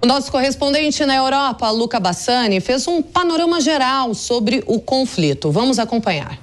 O nosso correspondente na Europa, Luca Bassani, fez um panorama geral sobre o conflito. Vamos acompanhar.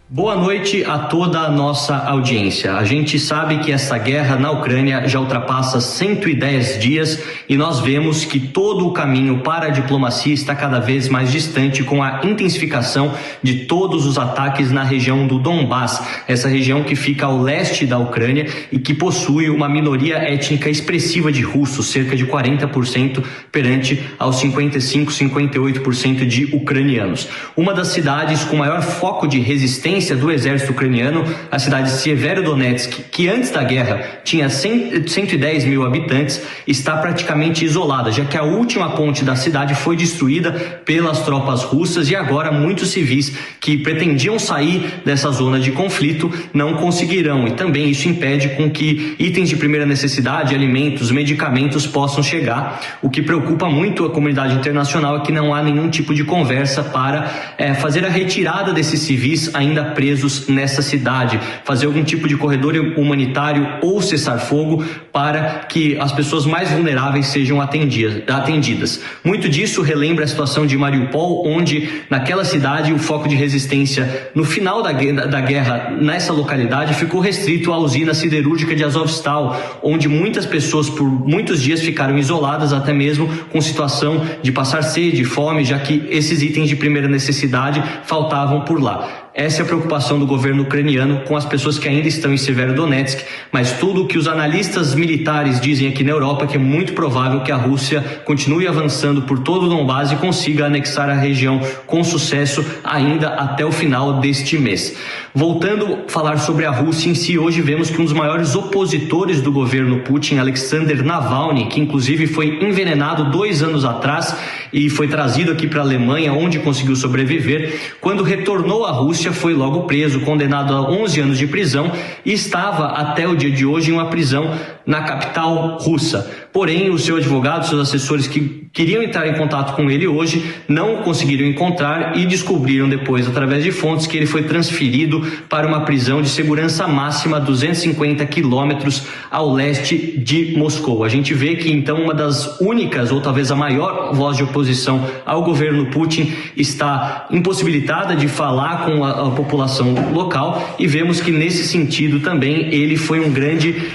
Boa noite a toda a nossa audiência. A gente sabe que essa guerra na Ucrânia já ultrapassa 110 dias e nós vemos que todo o caminho para a diplomacia está cada vez mais distante com a intensificação de todos os ataques na região do Donbás, essa região que fica ao leste da Ucrânia e que possui uma minoria étnica expressiva de russos, cerca de 40% perante aos 55, 58% de ucranianos. Uma das cidades com maior foco de resistência do exército ucraniano, a cidade de Severodonetsk, que antes da guerra tinha 110 mil habitantes, está praticamente isolada, já que a última ponte da cidade foi destruída pelas tropas russas e agora muitos civis que pretendiam sair dessa zona de conflito não conseguirão, e também isso impede com que itens de primeira necessidade, alimentos, medicamentos possam chegar. O que preocupa muito a comunidade internacional é que não há nenhum tipo de conversa para fazer a retirada desses civis ainda presos nessa cidade, fazer algum tipo de corredor humanitário ou cessar fogo para que as pessoas mais vulneráveis sejam atendidas. Muito disso relembra a situação de Mariupol, onde naquela cidade o foco de resistência no final da guerra nessa localidade ficou restrito à usina siderúrgica de Azovstal, onde muitas pessoas por muitos dias ficaram isoladas, até mesmo com situação de passar sede e fome, já que esses itens de primeira necessidade faltavam por lá. Essa é a preocupação do governo ucraniano com as pessoas que ainda estão em Severodonetsk, mas tudo o que os analistas militares dizem aqui na Europa é que é muito provável que a Rússia continue avançando por todo o Donbás e consiga anexar a região com sucesso ainda até o final deste mês. Voltando a falar sobre a Rússia em si, hoje vemos que um dos maiores opositores do governo Putin, Alexander Navalny, que inclusive foi envenenado 2 anos atrás e foi trazido aqui para a Alemanha, onde conseguiu sobreviver, quando retornou à Rússia foi logo preso, condenado a 11 anos de prisão e estava até o dia de hoje em uma prisão na capital russa. Porém, o seu advogado, seus assessores que queriam entrar em contato com ele hoje não o conseguiram encontrar e descobriram depois, através de fontes, que ele foi transferido para uma prisão de segurança máxima a 250 quilômetros ao leste de Moscou. A gente vê que então uma das únicas, ou talvez a maior voz de oposição ao governo Putin está impossibilitada de falar com a população local, e vemos que nesse sentido também ele foi um grande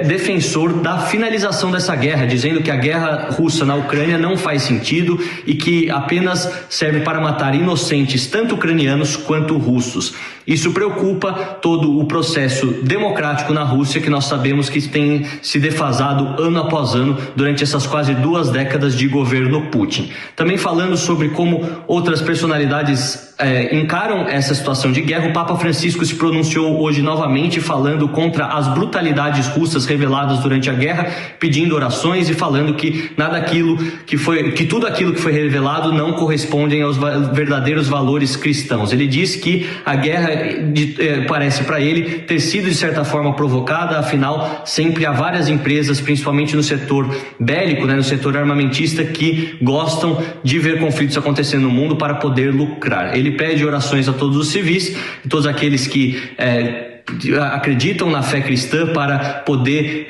defensor da finalização dessa guerra, dizendo que a guerra russa na Ucrânia não faz sentido e que apenas serve para matar inocentes, tanto ucranianos quanto russos. Isso preocupa todo o processo democrático na Rússia, que nós sabemos que tem se defasado ano após ano durante essas quase 2 décadas de governo Putin. Também falando sobre como outras personalidades encaram essa situação de guerra, o Papa Francisco se pronunciou hoje novamente falando contra as brutalidades russas reveladas durante a guerra, pedindo orações e falando que tudo aquilo que foi revelado não corresponde aos verdadeiros valores cristãos. Ele diz que a guerra parece para ele ter sido de certa forma provocada, afinal sempre há várias empresas, principalmente no setor bélico, no setor armamentista, que gostam de ver conflitos acontecendo no mundo para poder lucrar. Ele pede orações a todos os civis, todos aqueles que acreditam na fé cristã, para poder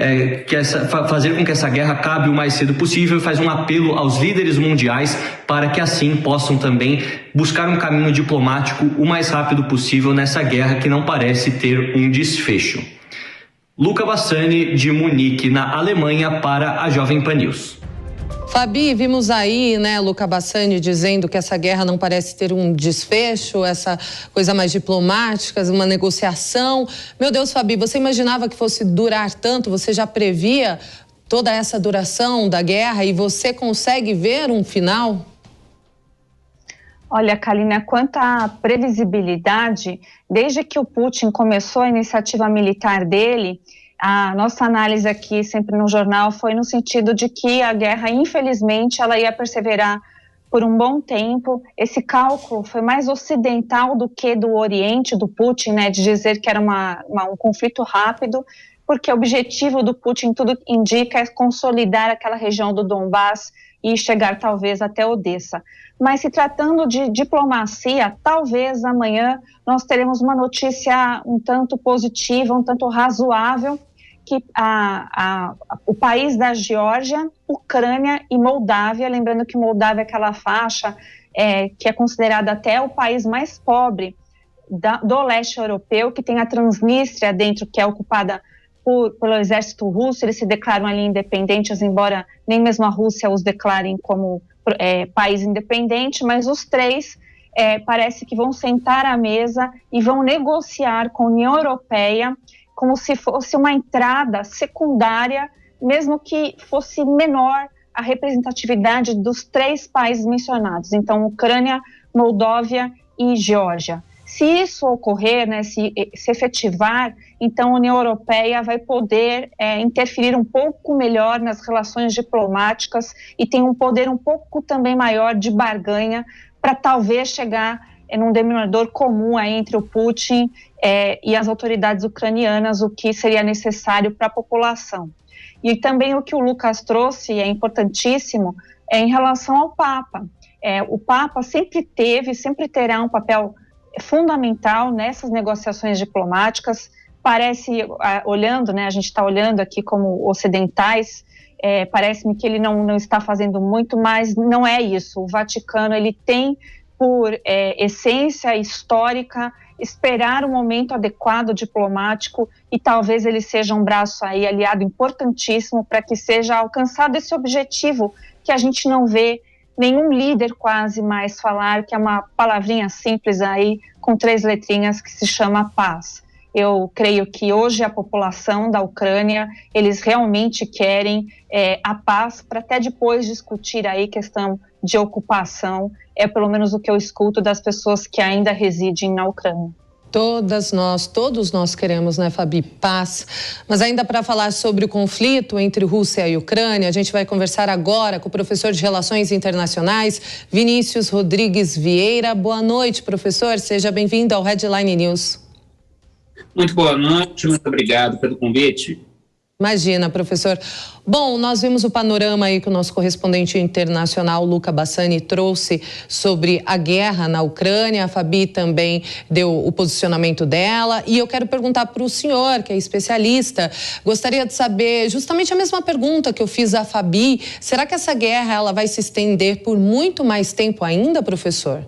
fazer com que essa guerra acabe o mais cedo possível, e faz um apelo aos líderes mundiais para que assim possam também buscar um caminho diplomático o mais rápido possível nessa guerra que não parece ter um desfecho. Luca Bassani, de Munique, na Alemanha, para a Jovem Pan News. Fabi, vimos aí, Luca Bassani dizendo que essa guerra não parece ter um desfecho, essa coisa mais diplomática, uma negociação. Meu Deus, Fabi, você imaginava que fosse durar tanto? Você já previa toda essa duração da guerra e você consegue ver um final? Olha, Kalina, quanto à previsibilidade, desde que o Putin começou a iniciativa militar dele, a nossa análise aqui, sempre no jornal, foi no sentido de que a guerra, infelizmente, ela ia perseverar por um bom tempo. Esse cálculo foi mais ocidental do que do Oriente, do Putin, de dizer que era um conflito rápido, porque o objetivo do Putin, tudo indica, é consolidar aquela região do Donbás e chegar talvez até Odessa. Mas se tratando de diplomacia, talvez amanhã nós teremos uma notícia um tanto positiva, um tanto razoável, que o país da Geórgia, Ucrânia e Moldávia, lembrando que Moldávia é aquela faixa que é considerada até o país mais pobre do leste europeu, que tem a Transnistria dentro, que é ocupada pelo exército russo. Eles se declaram ali independentes, embora nem mesmo a Rússia os declarem como país independente, mas os três parece que vão sentar à mesa e vão negociar com a União Europeia como se fosse uma entrada secundária, mesmo que fosse menor a representatividade dos três países mencionados, então Ucrânia, Moldóvia e Geórgia. Se isso ocorrer, né, se efetivar, então a União Europeia vai poder interferir um pouco melhor nas relações diplomáticas e tem um poder um pouco também maior de barganha para talvez chegar num denominador comum entre o Putin e as autoridades ucranianas, o que seria necessário para a população. E também o que o Lucas trouxe é importantíssimo em relação ao Papa. O Papa sempre terá um papel fundamental nessas negociações diplomáticas. Parece, olhando, né, a gente está olhando aqui como ocidentais, parece-me que ele não está fazendo muito, mas não é isso. O Vaticano, ele tem por essência histórica esperar um momento adequado diplomático, e talvez ele seja um braço aí aliado importantíssimo para que seja alcançado esse objetivo que a gente não vê nenhum líder quase mais falar, que é uma palavrinha simples aí com 3 letrinhas que se chama paz. Eu creio que hoje a população da Ucrânia, eles realmente querem a paz, para até depois discutir aí questão de ocupação. É pelo menos o que eu escuto das pessoas que ainda residem na Ucrânia. Todos nós queremos, né, Fabi, paz. Mas ainda para falar sobre o conflito entre Rússia e Ucrânia, a gente vai conversar agora com o professor de Relações Internacionais, Vinícius Rodrigues Vieira. Boa noite, professor. Seja bem-vindo ao Headline News. Muito boa noite, muito obrigado pelo convite. Imagina, professor. Bom, nós vimos o panorama aí que o nosso correspondente internacional, Luca Bassani, trouxe sobre a guerra na Ucrânia. A Fabi também deu o posicionamento dela. E eu quero perguntar para o senhor, que é especialista, gostaria de saber justamente a mesma pergunta que eu fiz à Fabi. Será que essa guerra ela vai se estender por muito mais tempo ainda, professor?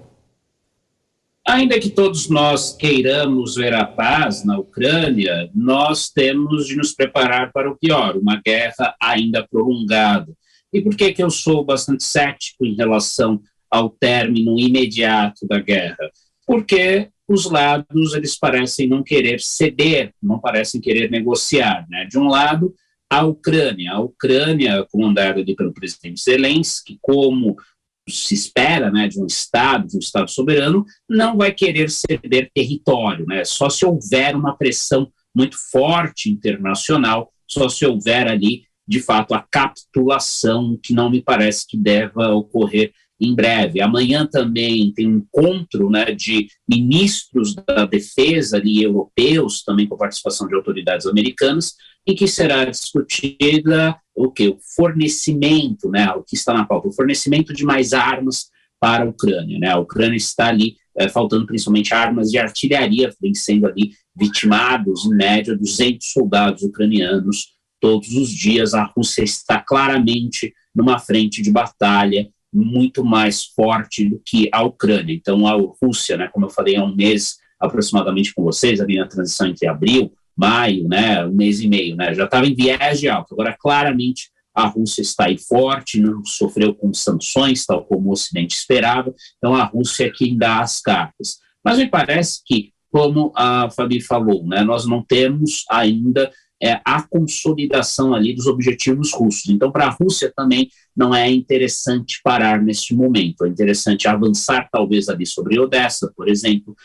Ainda que todos nós queiramos ver a paz na Ucrânia, nós temos de nos preparar para o pior, uma guerra ainda prolongada. E por que eu sou bastante cético em relação ao término imediato da guerra? Porque os lados, eles parecem não querer ceder, não parecem querer negociar, né? De um lado, a Ucrânia, comandada ali pelo presidente Zelensky, como se espera, né, de um Estado soberano, não vai querer ceder território, né? Só se houver uma pressão muito forte internacional, só se houver ali, de fato, a capitulação, que não me parece que deva ocorrer em breve. Amanhã também tem um encontro, né, de ministros da defesa ali, europeus, também com a participação de autoridades americanas, em que será discutida o fornecimento, né, o que está na pauta, o fornecimento de mais armas para a Ucrânia, né? A Ucrânia está ali faltando principalmente armas de artilharia, vem sendo ali vitimados, em média, 200 soldados ucranianos todos os dias. A Rússia está claramente numa frente de batalha muito mais forte do que a Ucrânia. Então, a Rússia, né, como eu falei há um mês aproximadamente com vocês, ali na transição entre abril, maio, né, um mês e meio, né, já estava em viés de alta. Agora, claramente, a Rússia está aí forte, não sofreu com sanções, tal como o Ocidente esperava. Então, a Rússia é quem dá as cartas. Mas me parece que, como a Fabi falou, né, nós não temos ainda a consolidação ali dos objetivos russos. Então, para a Rússia também não é interessante parar neste momento. É interessante avançar, talvez, ali sobre Odessa, por exemplo,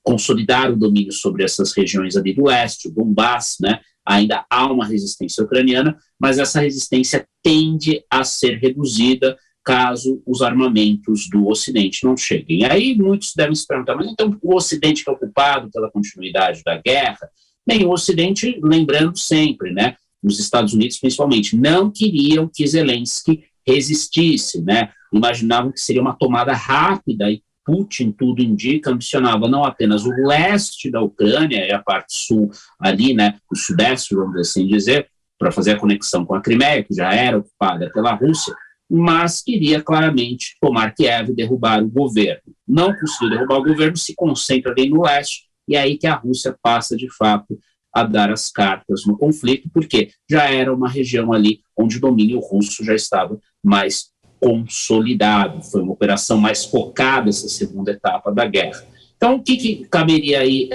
consolidar o domínio sobre essas regiões ali do leste, o Donbass, né? Ainda há uma resistência ucraniana, mas essa resistência tende a ser reduzida caso os armamentos do Ocidente não cheguem. Aí muitos devem se perguntar, mas então o Ocidente que é ocupado pela continuidade da guerra? Bem, o Ocidente, lembrando sempre, né, os Estados Unidos principalmente, não queriam que Zelensky resistisse, né? Imaginavam que seria uma tomada rápida e Putin, tudo indica, ambicionava não apenas o leste da Ucrânia e a parte sul ali, né, o sudeste, vamos assim dizer, para fazer a conexão com a Crimeia, que já era ocupada pela Rússia, mas queria claramente tomar Kiev e derrubar o governo. Não conseguiu derrubar o governo, se concentra ali no leste, e é aí que a Rússia passa, de fato, a dar as cartas no conflito, porque já era uma região ali onde o domínio russo já estava mais consolidado. Foi uma operação mais focada, essa segunda etapa da guerra. Então, o que caberia aí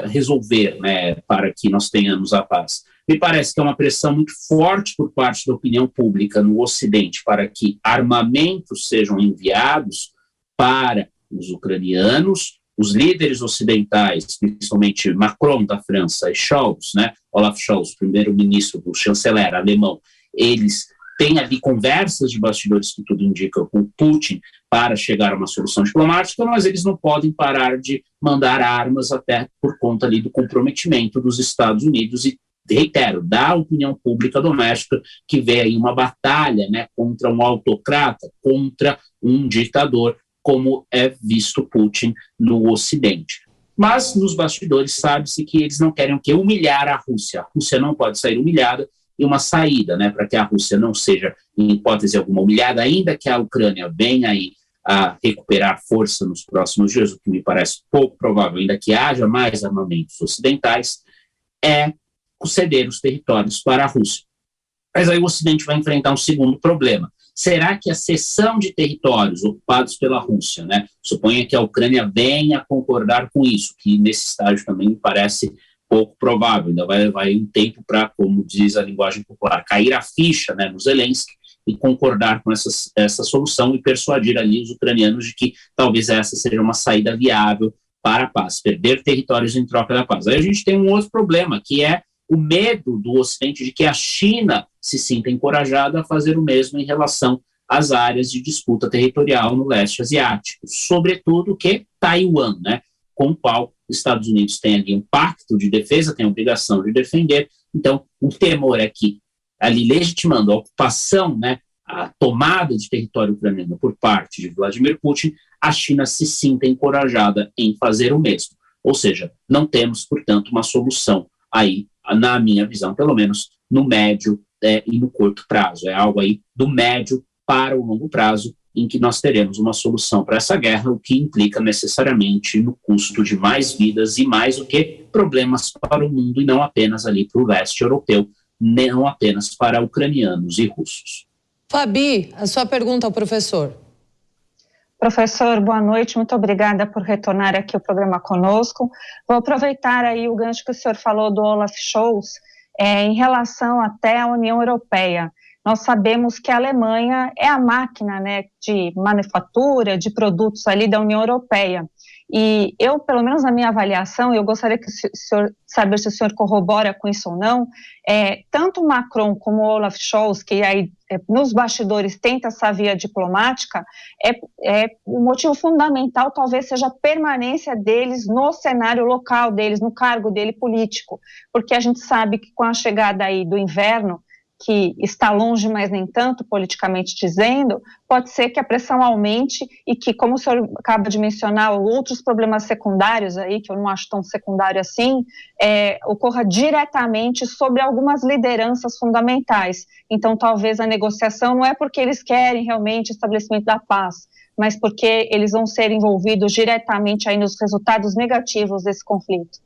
resolver, né, para que nós tenhamos a paz? Me parece que é uma pressão muito forte por parte da opinião pública no Ocidente para que armamentos sejam enviados para os ucranianos. Os líderes ocidentais, principalmente Macron da França e Scholz, né, Olaf Scholz, primeiro-ministro, o chanceler alemão, eles têm ali conversas de bastidores que tudo indica com Putin para chegar a uma solução diplomática, mas eles não podem parar de mandar armas até por conta ali do comprometimento dos Estados Unidos e, reitero, da opinião pública doméstica, que vê aí uma batalha, né, contra um autocrata, contra um ditador, como é visto Putin no Ocidente. Mas nos bastidores sabe-se que eles não querem humilhar a Rússia. A Rússia não pode sair humilhada, e uma saída, né, para que a Rússia não seja, em hipótese alguma, humilhada, ainda que a Ucrânia venha aí a recuperar força nos próximos dias, o que me parece pouco provável, ainda que haja mais armamentos ocidentais, é ceder os territórios para a Rússia. Mas aí o Ocidente vai enfrentar um segundo problema. Será que a cessão de territórios ocupados pela Rússia, né, suponha que a Ucrânia venha a concordar com isso, que nesse estágio também me parece pouco provável, ainda vai levar um tempo para, como diz a linguagem popular, cair a ficha, né, no Zelensky e concordar com essa solução e persuadir ali os ucranianos de que talvez essa seja uma saída viável para a paz, perder territórios em troca da paz. Aí a gente tem um outro problema, que é o medo do Ocidente de que a China se sinta encorajada a fazer o mesmo em relação às áreas de disputa territorial no leste asiático, sobretudo que Taiwan, né, com o qual os Estados Unidos têm ali um pacto de defesa, tem a obrigação de defender. Então, o temor é que, ali legitimando a ocupação, né, a tomada de território ucraniano por parte de Vladimir Putin, a China se sinta encorajada em fazer o mesmo. Ou seja, não temos, portanto, uma solução aí, na minha visão, pelo menos no médio e no curto prazo. É algo aí do médio para o longo prazo, em que nós teremos uma solução para essa guerra, o que implica necessariamente no custo de mais vidas e mais do que problemas para o mundo, e não apenas ali para o leste europeu, não apenas para ucranianos e russos. Fabi, a sua pergunta ao professor. Professor, boa noite, muito obrigada por retornar aqui ao programa conosco. Vou aproveitar aí o gancho que o senhor falou do Olaf Scholz, em relação até à União Europeia. Nós sabemos que a Alemanha é a máquina, né, de manufatura, de produtos ali da União Europeia. E eu, pelo menos na minha avaliação, eu gostaria que saber se o senhor corrobora com isso ou não, tanto Macron como Olaf Scholz, que aí nos bastidores tenta essa via diplomática, o motivo fundamental talvez seja a permanência deles no cenário local deles, no cargo dele político, porque a gente sabe que com a chegada aí do inverno, que está longe, mas nem tanto, politicamente dizendo, pode ser que a pressão aumente e que, como o senhor acaba de mencionar, outros problemas secundários aí, que eu não acho tão secundário assim, ocorra diretamente sobre algumas lideranças fundamentais. Então, talvez a negociação não é porque eles querem realmente o estabelecimento da paz, mas porque eles vão ser envolvidos diretamente aí nos resultados negativos desse conflito.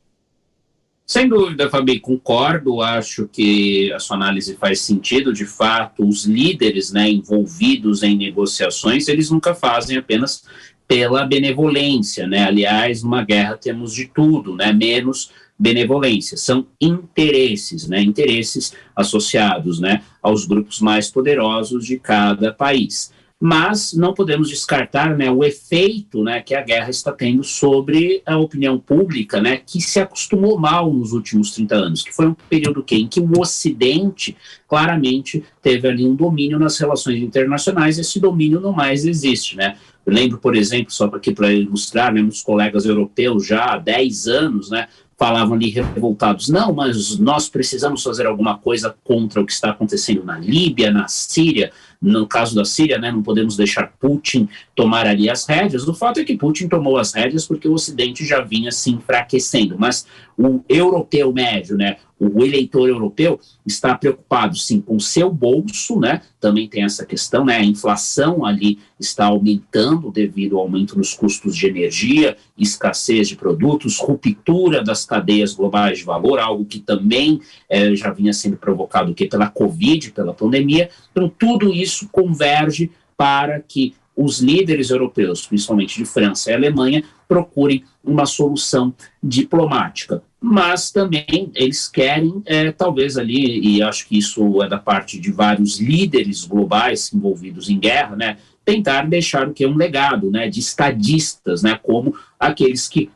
Sem dúvida, Fabi, concordo, acho que a sua análise faz sentido. De fato, os líderes, né, envolvidos em negociações, eles nunca fazem apenas pela benevolência, né? Aliás, numa guerra temos de tudo, né, menos benevolência. São interesses, né, interesses associados, né, aos grupos mais poderosos de cada país. Mas não podemos descartar, né, o efeito, né, que a guerra está tendo sobre a opinião pública, né, que se acostumou mal nos últimos 30 anos, que foi um período em que o Ocidente claramente teve ali um domínio nas relações internacionais, e esse domínio não mais existe, né. Eu lembro, por exemplo, só para ilustrar, né, meus colegas europeus já há 10 anos, né, falavam ali revoltados, não, mas nós precisamos fazer alguma coisa contra o que está acontecendo na Líbia, na Síria, no caso da Síria, né, não podemos deixar Putin tomar ali as rédeas. O fato é que Putin tomou as rédeas porque o Ocidente já vinha se enfraquecendo, mas o europeu médio, né, o eleitor europeu está preocupado sim com o seu bolso, né, também tem essa questão, né, a inflação ali está aumentando devido ao aumento nos custos de energia, escassez de produtos, ruptura das cadeias globais de valor, algo que também já vinha sendo provocado pela Covid, pela pandemia. Então tudo isso converge para que os líderes europeus, principalmente de França e Alemanha, procurem uma solução diplomática. Mas também eles querem, talvez ali, e acho que isso é da parte de vários líderes globais envolvidos em guerra, né, tentar deixar o que é um legado, né, de estadistas, né, como aqueles que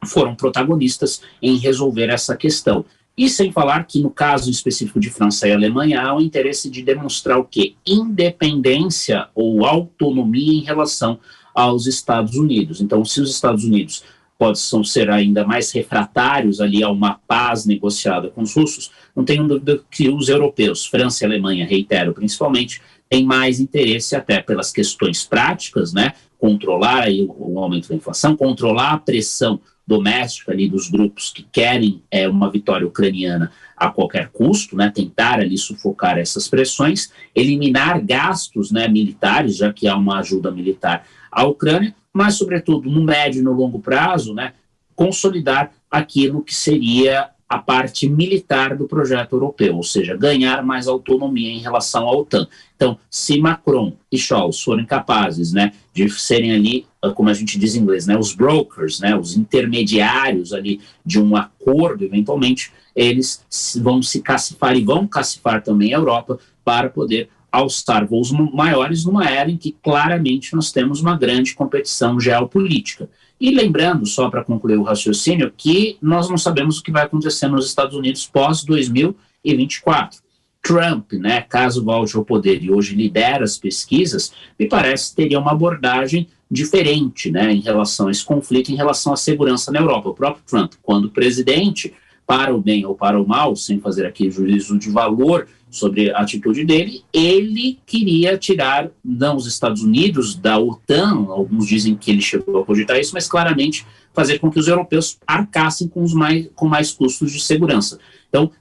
foram protagonistas em resolver essa questão. E sem falar que, no caso específico de França e Alemanha, há o interesse de demonstrar o quê? Independência ou autonomia em relação aos Estados Unidos. Então, se os Estados Unidos possam ser ainda mais refratários ali a uma paz negociada com os russos, não tenho dúvida que os europeus, França e Alemanha, reitero, principalmente, têm mais interesse até pelas questões práticas, né? Controlar aí o aumento da inflação, controlar a pressão doméstica ali dos grupos que querem uma vitória ucraniana a qualquer custo, né, tentar ali sufocar essas pressões, eliminar gastos, né, militares, já que há uma ajuda militar à Ucrânia, mas, sobretudo, no médio e no longo prazo, né, consolidar aquilo que seria a parte militar do projeto europeu, ou seja, ganhar mais autonomia em relação à OTAN. Então, se Macron e Scholz forem capazes, né, de serem ali, como a gente diz em inglês, né, os brokers, né, os intermediários ali de um acordo, eventualmente, eles vão se cacifar e vão cacifar também a Europa para poder alçar voos maiores numa era em que claramente nós temos uma grande competição geopolítica. E lembrando, só para concluir o raciocínio, que nós não sabemos o que vai acontecer nos Estados Unidos pós-2024. Trump, né, caso volte ao poder e hoje lidera as pesquisas, me parece que teria uma abordagem diferente, né, em relação a esse conflito, em relação à segurança na Europa. O próprio Trump, quando presidente, para o bem ou para o mal, sem fazer aqui juízo de valor sobre a atitude dele, ele queria tirar, não os Estados Unidos da OTAN, alguns dizem que ele chegou a cogitar isso, mas claramente fazer com que os europeus arcassem com mais custos de segurança. Então,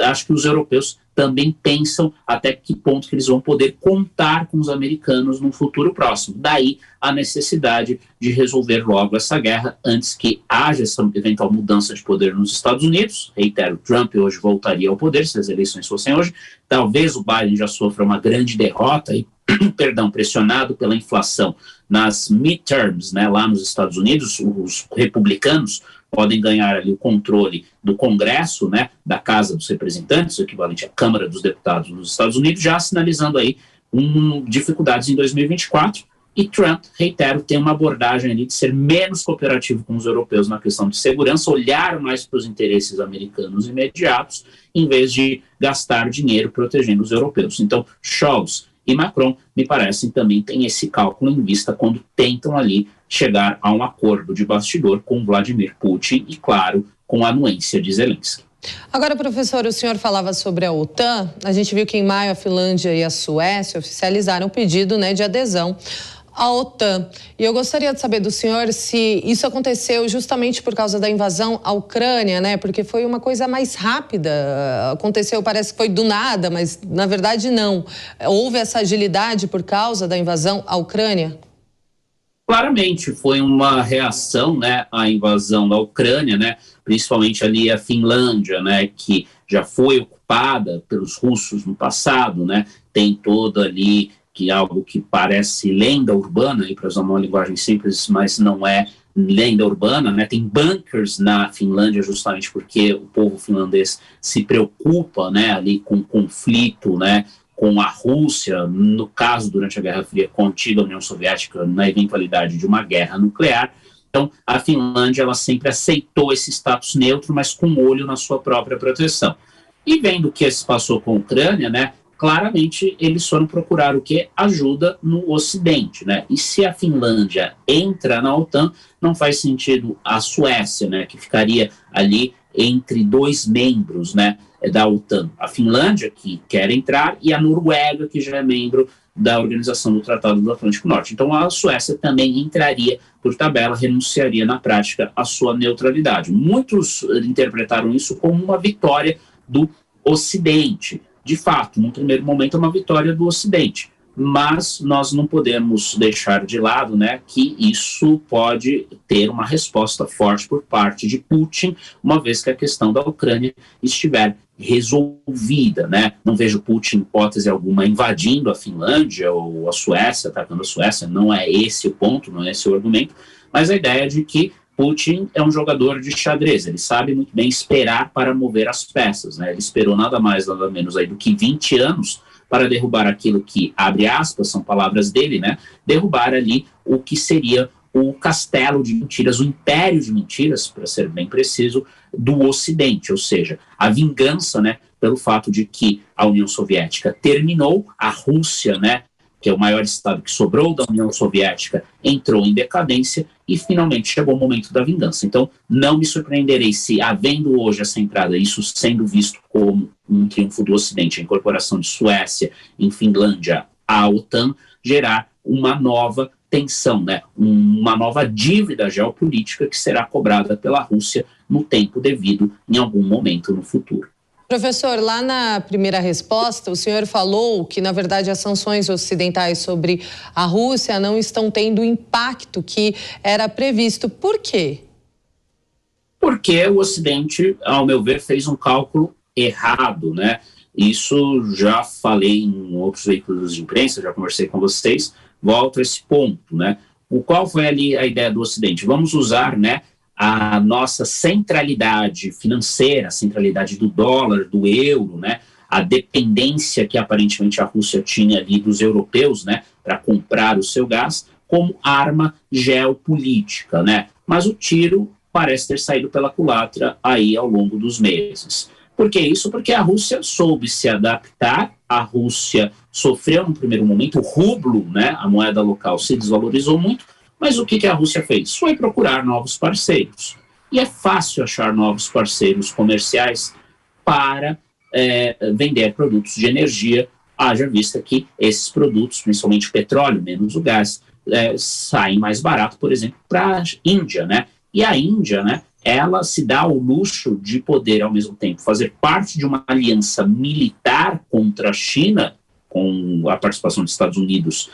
acho que os europeus também pensam até que ponto que eles vão poder contar com os americanos no futuro próximo. Daí a necessidade de resolver logo essa guerra antes que haja essa eventual mudança de poder nos Estados Unidos. Reitero, Trump hoje voltaria ao poder se as eleições fossem hoje. Talvez o Biden já sofra uma grande derrota e, pressionado pela inflação nas midterms, né, lá nos Estados Unidos, os republicanos podem ganhar ali o controle do Congresso, né, da Casa dos Representantes, o equivalente à Câmara dos Deputados nos Estados Unidos, já sinalizando aí dificuldades em 2024. E Trump, reitero, tem uma abordagem ali de ser menos cooperativo com os europeus na questão de segurança, olhar mais para os interesses americanos imediatos, em vez de gastar dinheiro protegendo os europeus. Então, Scholz e Macron, me parecem, também têm esse cálculo em vista quando tentam ali chegar a um acordo de bastidor com Vladimir Putin e, claro, com a anuência de Zelensky. Agora, professor, o senhor falava sobre a OTAN. A gente viu que em maio a Finlândia e a Suécia oficializaram o pedido, né, de adesão à OTAN. E eu gostaria de saber do senhor se isso aconteceu justamente por causa da invasão à Ucrânia, né? Porque foi uma coisa mais rápida. Aconteceu, parece que foi do nada, mas na verdade não. Houve essa agilidade por causa da invasão à Ucrânia? Claramente foi uma reação, né, à invasão da Ucrânia, né? Principalmente ali a Finlândia, né, que já foi ocupada pelos russos no passado, né? Tem toda ali que algo que parece lenda urbana, para usar uma linguagem simples, mas não é lenda urbana, né? Tem bunkers na Finlândia justamente porque o povo finlandês se preocupa, né, ali com o conflito, né, com a Rússia, no caso, durante a Guerra Fria, com a antiga União Soviética, na eventualidade de uma guerra nuclear. Então, a Finlândia, ela sempre aceitou esse status neutro, mas com olho na sua própria proteção. E vendo o que se passou com a Ucrânia, né, claramente eles foram procurar o que? Ajuda no Ocidente, né? E se a Finlândia entra na OTAN, não faz sentido a Suécia, né, que ficaria ali entre dois membros, né, da OTAN. A Finlândia, que quer entrar, e a Noruega, que já é membro da Organização do Tratado do Atlântico Norte. Então, a Suécia também entraria por tabela, renunciaria na prática à sua neutralidade. Muitos interpretaram isso como uma vitória do Ocidente. De fato, no primeiro momento, é uma vitória do Ocidente. Mas nós não podemos deixar de lado, né, que isso pode ter uma resposta forte por parte de Putin, uma vez que a questão da Ucrânia estiver resolvida, né? Não vejo Putin, hipótese alguma, invadindo a Finlândia ou a Suécia, atacando a Suécia, não é esse o ponto, não é esse o argumento, mas a ideia de que Putin é um jogador de xadrez, ele sabe muito bem esperar para mover as peças, né? Ele esperou nada mais, nada menos aí do que 20 anos para derrubar aquilo que, abre aspas, são palavras dele, né? Derrubar ali o que seria o castelo de mentiras, o império de mentiras, para ser bem preciso, do Ocidente, ou seja, a vingança, né, pelo fato de que a União Soviética terminou, a Rússia, né, que é o maior estado que sobrou da União Soviética, entrou em decadência e finalmente chegou o momento da vingança. Então, não me surpreenderei se, havendo hoje essa entrada, isso sendo visto como um triunfo do Ocidente, a incorporação de Suécia em Finlândia à OTAN, gerar uma nova tensão, né? Uma nova dívida geopolítica que será cobrada pela Rússia no tempo devido, em algum momento no futuro. Professor, lá na primeira resposta, o senhor falou que, na verdade, as sanções ocidentais sobre a Rússia não estão tendo o impacto que era previsto. Por quê? Porque o Ocidente, ao meu ver, fez um cálculo errado, né? Isso já falei em outros veículos de imprensa, já conversei com vocês, volto a esse ponto, né? Qual foi ali a ideia do Ocidente? Vamos usar, né, a nossa centralidade financeira, a centralidade do dólar, do euro, né, a dependência que aparentemente a Rússia tinha ali dos europeus, né, para comprar o seu gás, como arma geopolítica, né? Mas o tiro parece ter saído pela culatra aí ao longo dos meses. Por que isso? Porque a Rússia soube se adaptar, a Rússia sofreu no primeiro momento, o rublo, né, a moeda local, se desvalorizou muito, mas o que a Rússia fez? Foi procurar novos parceiros. E é fácil achar novos parceiros comerciais para vender produtos de energia, haja vista que esses produtos, principalmente o petróleo, menos o gás, saem mais barato, por exemplo, para a Índia, né? E a Índia, né, ela se dá o luxo de poder, ao mesmo tempo, fazer parte de uma aliança militar contra a China, com a participação dos Estados Unidos,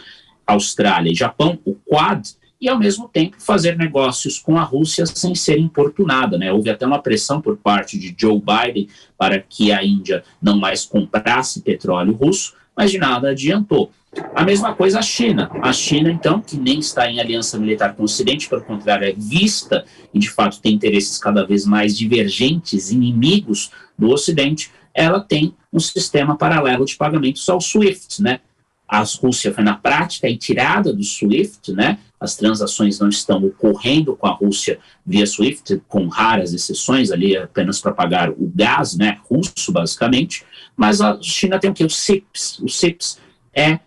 Austrália e Japão, o Quad, e, ao mesmo tempo, fazer negócios com a Rússia sem ser importunada, né? Houve até uma pressão por parte de Joe Biden para que a Índia não mais comprasse petróleo russo, mas de nada adiantou. A mesma coisa a China. A China, então, que nem está em aliança militar com o Ocidente, pelo contrário, é vista e, de fato, tem interesses cada vez mais divergentes, inimigos do Ocidente, ela tem um sistema paralelo de pagamentos ao SWIFT, né? A Rússia foi, na prática, retirada do SWIFT, né? As transações não estão ocorrendo com a Rússia via SWIFT, com raras exceções ali, apenas para pagar o gás, né, russo, basicamente. Mas a China tem o quê? O CIPS. O CIPS é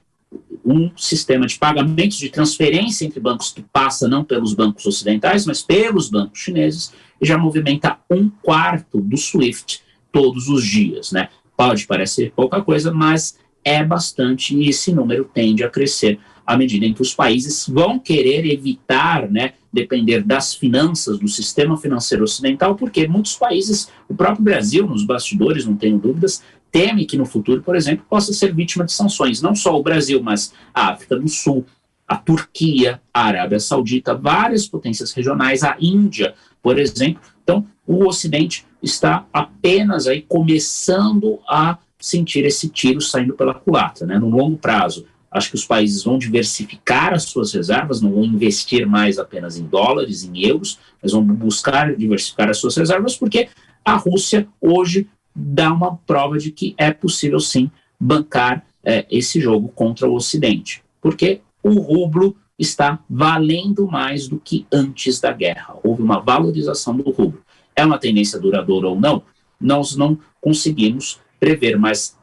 um sistema de pagamentos, de transferência entre bancos que passa não pelos bancos ocidentais, mas pelos bancos chineses, e já movimenta 1/4 do SWIFT todos os dias, né? Pode parecer pouca coisa, mas é bastante, e esse número tende a crescer à medida em que os países vão querer evitar, né, depender das finanças, do sistema financeiro ocidental, porque muitos países, o próprio Brasil, nos bastidores, não tenho dúvidas, teme que no futuro, por exemplo, possa ser vítima de sanções. Não só o Brasil, mas a África do Sul, a Turquia, a Arábia Saudita, várias potências regionais, a Índia, por exemplo. Então, o Ocidente está apenas aí começando a sentir esse tiro saindo pela culatra, né? No longo prazo, acho que os países vão diversificar as suas reservas, não vão investir mais apenas em dólares, em euros, mas vão buscar diversificar as suas reservas, porque a Rússia hoje dá uma prova de que é possível sim bancar esse jogo contra o Ocidente, porque o rublo está valendo mais do que antes da guerra. Houve uma valorização do rublo. É uma tendência duradoura ou não? Nós não conseguimos prever, mas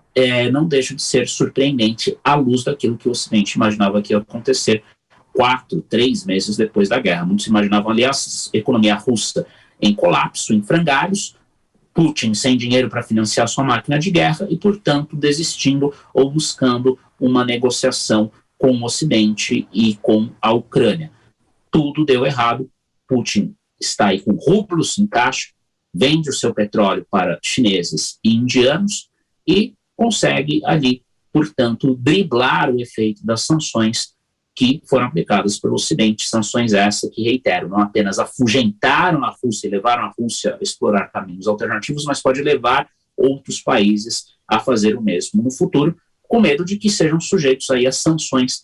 não deixa de ser surpreendente à luz daquilo que o Ocidente imaginava que ia acontecer 4, 3 meses depois da guerra. Muitos imaginavam, aliás, a economia russa em colapso, em frangalhos, Putin sem dinheiro para financiar sua máquina de guerra e, portanto, desistindo ou buscando uma negociação com o Ocidente e com a Ucrânia. Tudo deu errado. Putin está aí com rublos em caixa, vende o seu petróleo para chineses e indianos e consegue ali, portanto, driblar o efeito das sanções que foram aplicadas pelo Ocidente, sanções essas que, reitero, não apenas afugentaram a Rússia e levaram a Rússia a explorar caminhos alternativos, mas pode levar outros países a fazer o mesmo no futuro, com medo de que sejam sujeitos aí a sanções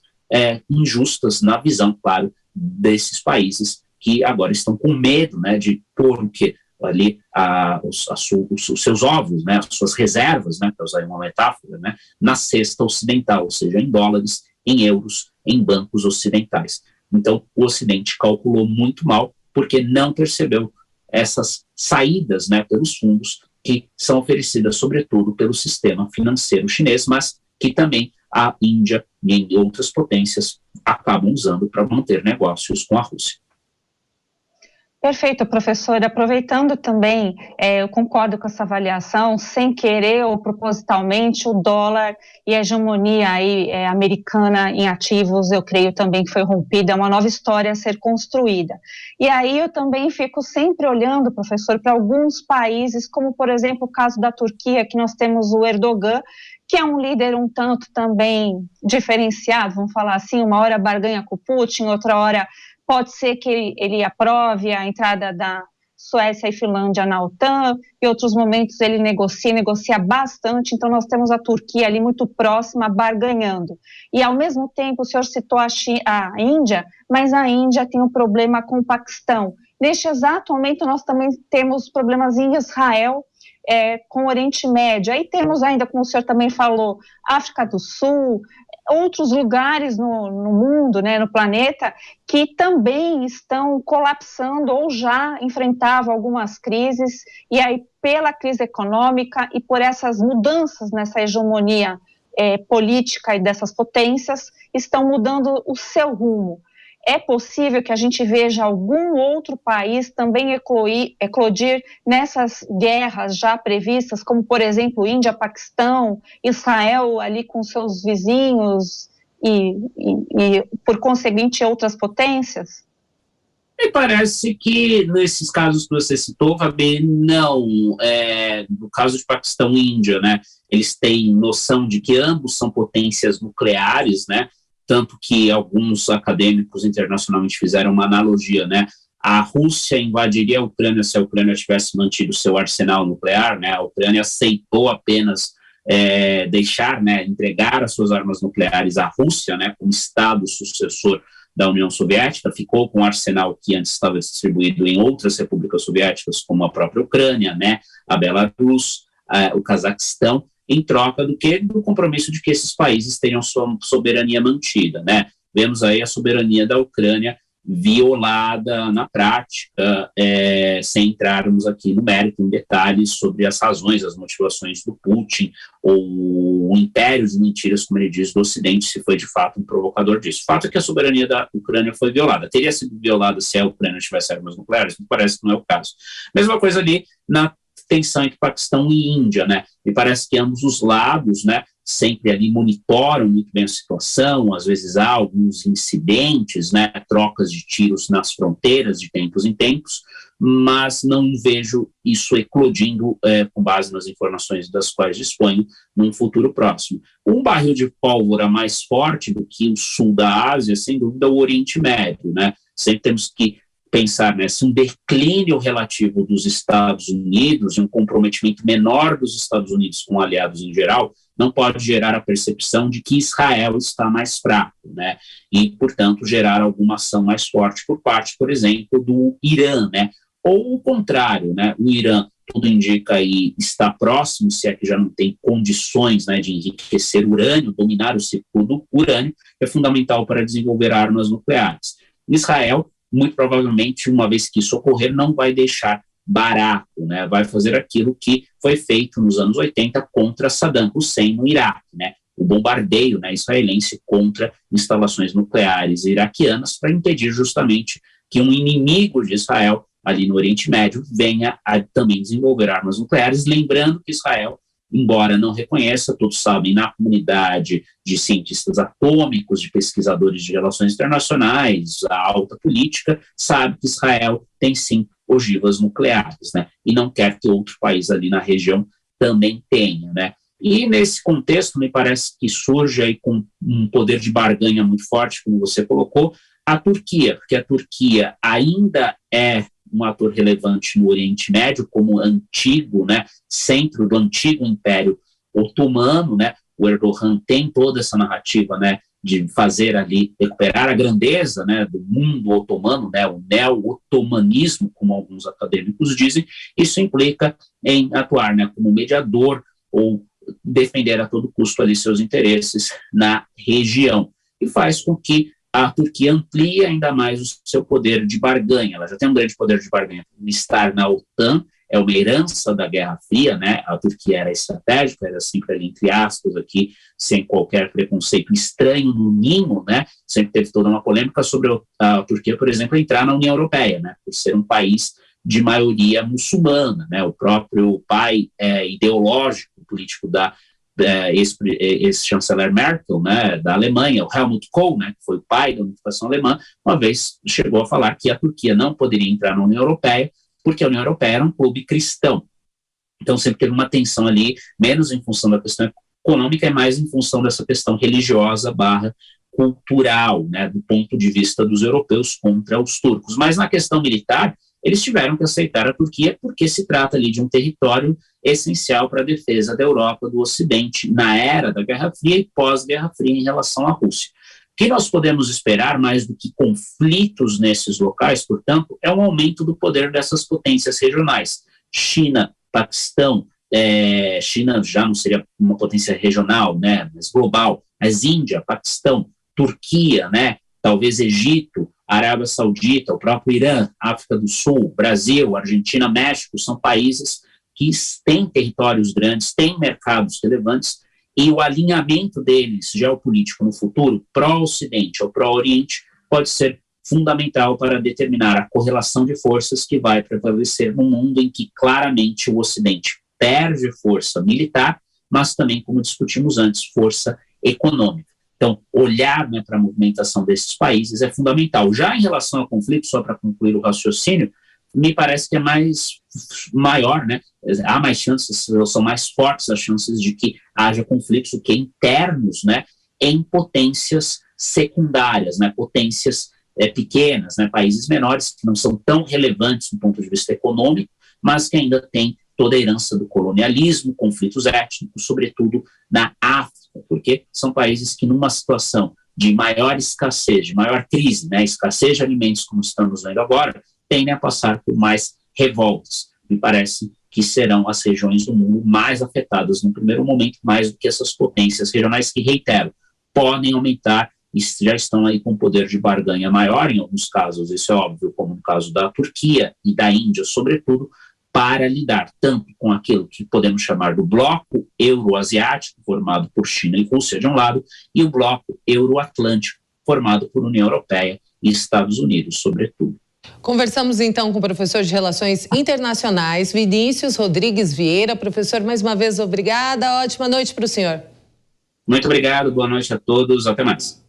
injustas, na visão, claro, desses países que agora estão com medo, né, de pôr o quê? Ali os seus ovos, né, as suas reservas, né, para usar uma metáfora, né, na cesta ocidental, ou seja, em dólares, em euros, em bancos ocidentais. Então, o Ocidente calculou muito mal, porque não percebeu essas saídas, né, pelos fundos que são oferecidas, sobretudo, pelo sistema financeiro chinês, mas que também a Índia e outras potências acabam usando para manter negócios com a Rússia. Perfeito, professor. Aproveitando também, eu concordo com essa avaliação, sem querer ou propositalmente, o dólar e a hegemonia aí, americana em ativos, eu creio também que foi rompida, é uma nova história a ser construída. E aí eu também fico sempre olhando, professor, para alguns países, como por exemplo o caso da Turquia, que nós temos o Erdogan, que é um líder um tanto também diferenciado, vamos falar assim, uma hora barganha com o Putin, outra hora pode ser que ele aprove a entrada da Suécia e Finlândia na OTAN, em outros momentos ele negocia bastante, então nós temos a Turquia ali muito próxima, barganhando. E ao mesmo tempo, o senhor citou a Índia, mas a Índia tem um problema com o Paquistão. Neste exato momento, nós também temos problemas em Israel, com o Oriente Médio. Aí temos ainda, como o senhor também falou, África do Sul, outros lugares no mundo, né, no planeta, que também estão colapsando ou já enfrentavam algumas crises, e aí pela crise econômica e por essas mudanças nessa hegemonia política e dessas potências, estão mudando o seu rumo. É possível que a gente veja algum outro país também eclodir nessas guerras já previstas, como, por exemplo, Índia, Paquistão, Israel ali com seus vizinhos e por conseguinte, outras potências? Me parece que, nesses casos que você citou, Fabi, não. No caso de Paquistão e Índia, né, eles têm noção de que ambos são potências nucleares, né, tanto que alguns acadêmicos internacionalmente fizeram uma analogia, né? A Rússia invadiria a Ucrânia se a Ucrânia tivesse mantido seu arsenal nuclear, né? A Ucrânia aceitou apenas deixar, né, entregar as suas armas nucleares à Rússia, né, como Estado sucessor da União Soviética, ficou com um arsenal que antes estava distribuído em outras repúblicas soviéticas, como a própria Ucrânia, né, a Belarus, o Cazaquistão, em troca do compromisso de que esses países tenham sua soberania mantida, né? Vemos aí a soberania da Ucrânia violada na prática, sem entrarmos aqui no mérito, em detalhes sobre as razões, as motivações do Putin, ou o império de mentiras, como ele diz, do Ocidente, se foi de fato um provocador disso. O fato é que a soberania da Ucrânia foi violada. Teria sido violada se a Ucrânia tivesse armas nucleares? Me parece que não é o caso. Mesma coisa ali na tensão entre Paquistão e Índia, né? Me parece que ambos os lados, né, sempre ali monitoram muito bem a situação, às vezes há alguns incidentes, né, trocas de tiros nas fronteiras de tempos em tempos, mas não vejo isso eclodindo com base nas informações das quais disponho num futuro próximo. Um barril de pólvora mais forte do que o sul da Ásia, sem dúvida, é o Oriente Médio, né? Sempre temos que pensar, né, se um declínio relativo dos Estados Unidos e um comprometimento menor dos Estados Unidos com aliados em geral não pode gerar a percepção de que Israel está mais fraco, né, e, portanto, gerar alguma ação mais forte por parte, por exemplo, do Irã, né, ou o contrário, né, o Irã, tudo indica aí, está próximo, se é que já não tem condições, né, de enriquecer urânio, dominar o ciclo do urânio, é fundamental para desenvolver armas nucleares. Israel, muito provavelmente, uma vez que isso ocorrer, não vai deixar barato, né? Vai fazer aquilo que foi feito nos anos 80 contra Saddam Hussein no Iraque, né? O bombardeio, né, israelense contra instalações nucleares iraquianas para impedir justamente que um inimigo de Israel ali no Oriente Médio venha a também desenvolver armas nucleares, lembrando que Israel, embora não reconheça, todos sabem, na comunidade de cientistas atômicos, de pesquisadores de relações internacionais, a alta política, sabe que Israel tem sim ogivas nucleares, né? E não quer que outro país ali na região também tenha, né? E nesse contexto, me parece que surge aí com um poder de barganha muito forte, como você colocou, a Turquia, porque a Turquia ainda é um ator relevante no Oriente Médio, como antigo, né, centro do antigo Império Otomano, né? O Erdogan tem toda essa narrativa, né, de fazer ali, recuperar a grandeza, né, do mundo otomano, né, o neo-otomanismo, como alguns acadêmicos dizem. Isso implica em atuar, né, como mediador ou defender a todo custo ali seus interesses na região, e faz com que a Turquia amplia ainda mais o seu poder de barganha. Ela já tem um grande poder de barganha por estar na OTAN, é uma herança da Guerra Fria, né? A Turquia era estratégica, era sempre ali, entre aspas, aqui, sem qualquer preconceito estranho no ninho, né? Sempre teve toda uma polêmica sobre a Turquia, por exemplo, entrar na União Europeia, né? Por ser um país de maioria muçulmana, né? O próprio pai ideológico, político da ex-chanceler Merkel, né, da Alemanha, o Helmut Kohl, né, que foi o pai da unificação alemã, uma vez chegou a falar que a Turquia não poderia entrar na União Europeia, porque a União Europeia era um clube cristão. Então sempre teve uma tensão ali, menos em função da questão econômica e mais em função dessa questão religiosa / cultural, né, do ponto de vista dos europeus contra os turcos. Mas na questão militar, eles tiveram que aceitar a Turquia porque se trata ali de um território essencial para a defesa da Europa, do Ocidente, na era da Guerra Fria e pós-Guerra Fria em relação à Rússia. O que nós podemos esperar, mais do que conflitos nesses locais, portanto, é um aumento do poder dessas potências regionais. China, Paquistão, China já não seria uma potência regional, né, mas global, mas Índia, Paquistão, Turquia, né, talvez Egito, Arábia Saudita, o próprio Irã, África do Sul, Brasil, Argentina, México, são países que têm territórios grandes, têm mercados relevantes, e o alinhamento deles geopolítico no futuro, pró-Ocidente ou pró-Oriente, pode ser fundamental para determinar a correlação de forças que vai prevalecer num mundo em que claramente o Ocidente perde força militar, mas também, como discutimos antes, força econômica. Então, olhar, né, para a movimentação desses países é fundamental. Já em relação ao conflito, só para concluir o raciocínio, me parece que é maior, né? Há mais chances, são mais fortes as chances de que haja conflitos do que internos, né, em potências secundárias, né, potências pequenas, né, países menores que não são tão relevantes do ponto de vista econômico, mas que ainda têm toda a herança do colonialismo, conflitos étnicos, sobretudo na África, porque são países que numa situação de maior escassez, de maior crise, né, escassez de alimentos, como estamos vendo agora, tendem a passar por mais revoltas. Me parece que serão as regiões do mundo mais afetadas no primeiro momento, mais do que essas potências regionais que, reitero, podem aumentar e já estão aí com poder de barganha maior em alguns casos, isso é óbvio, como no caso da Turquia e da Índia, sobretudo, para lidar tanto com aquilo que podemos chamar do bloco euroasiático, formado por China e Rússia de um lado, e o bloco euroatlântico, formado por União Europeia e Estados Unidos, sobretudo. Conversamos então com o professor de Relações Internacionais, Vinícius Rodrigues Vieira. Professor, mais uma vez, obrigada. Ótima noite para o senhor. Muito obrigado, boa noite a todos, até mais.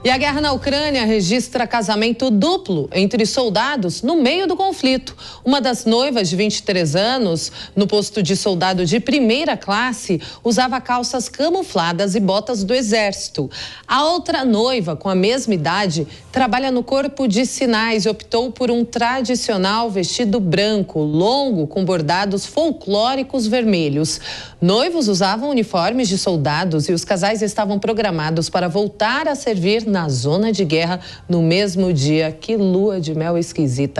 E a guerra na Ucrânia registra casamento duplo entre soldados no meio do conflito. Uma das noivas de 23 anos, no posto de soldado de primeira classe, usava calças camufladas e botas do exército. A outra noiva, com a mesma idade, trabalha no corpo de sinais e optou por um tradicional vestido branco, longo, com bordados folclóricos vermelhos. Noivos usavam uniformes de soldados e os casais estavam programados para voltar a servir na zona de guerra no mesmo dia. Que lua de mel esquisita.